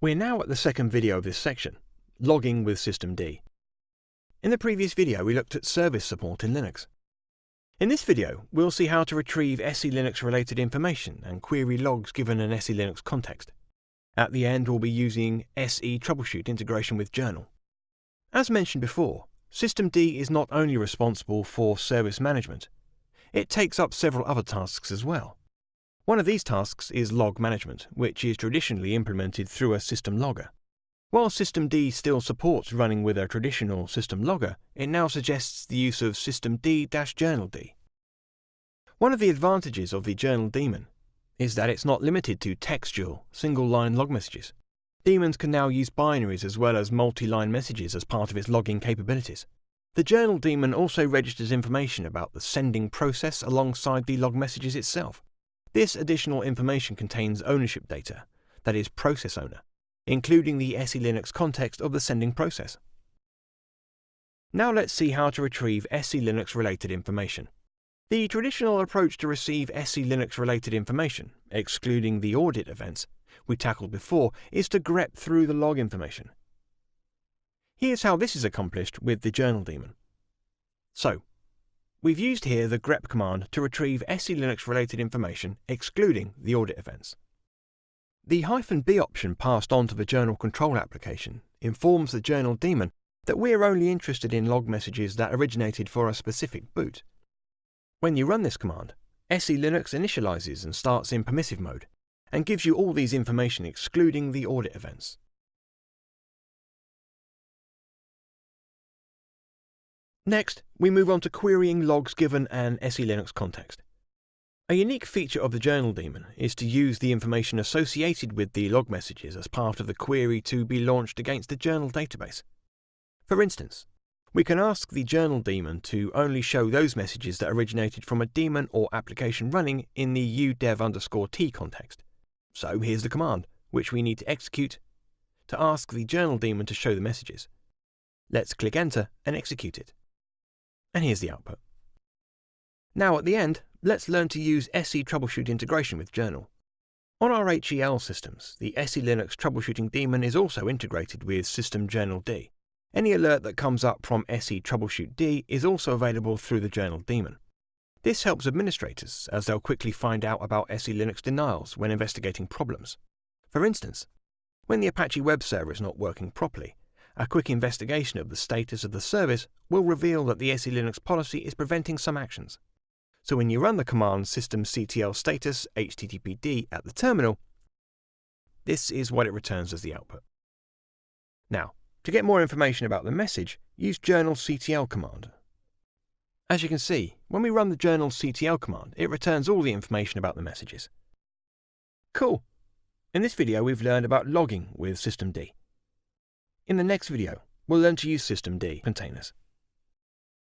We're now at the second video of this section, Logging with Systemd. In the previous video we looked at service support in Linux. In this video we'll see how to retrieve SELinux related information and query logs given an SELinux context. At the end we'll be using SE troubleshoot integration with journal. As mentioned before, Systemd is not only responsible for service management, it takes up several other tasks as well. One of these tasks is log management, which is traditionally implemented through a system logger. While Systemd still supports running with a traditional system logger, it now suggests the use of systemd-journald. One of the advantages of the journal daemon is that it's not limited to textual, single-line log messages. Daemons can now use binaries as well as multi-line messages as part of its logging capabilities. The journal daemon also registers information about the sending process alongside the log messages itself. This additional information contains ownership data, that is, process owner, including the SELinux context of the sending process. Now let's see how to retrieve SELinux related information. The traditional approach to receive SELinux related information, excluding the audit events we tackled before, is to grep through the log information. Here's how this is accomplished with the journal daemon. So, we've used here the grep command to retrieve SELinux related information excluding the audit events. The -b option passed on to the journal control application informs the journal daemon that we're only interested in log messages that originated for a specific boot. When you run this command, SELinux initializes and starts in permissive mode and gives you all these information excluding the audit events. Next, we move on to querying logs given an SELinux context. A unique feature of the journal daemon is to use the information associated with the log messages as part of the query to be launched against the journal database. For instance, we can ask the journal daemon to only show those messages that originated from a daemon or application running in the udev_t context. So here's the command, which we need to execute to ask the journal daemon to show the messages. Let's click enter and execute it. And here's the output. Now at the end, let's learn to use SE troubleshoot integration with journal. On our HEL systems, the SELinux troubleshooting daemon is also integrated with systemjournald. Any alert that comes up from SE troubleshoot D is also available through the journal daemon. This helps administrators, as they'll quickly find out about SELinux denials when investigating problems. For instance, when the Apache web server is not working properly, a quick investigation of the status of the service will reveal that the SELinux policy is preventing some actions. So when you run the command systemctl status httpd at the terminal, this is what it returns as the output. Now, to get more information about the message, use journalctl command. As you can see, when we run the journalctl command, it returns all the information about the messages. Cool! In this video we've learned about logging with systemd. In the next video, we'll learn to use systemd containers.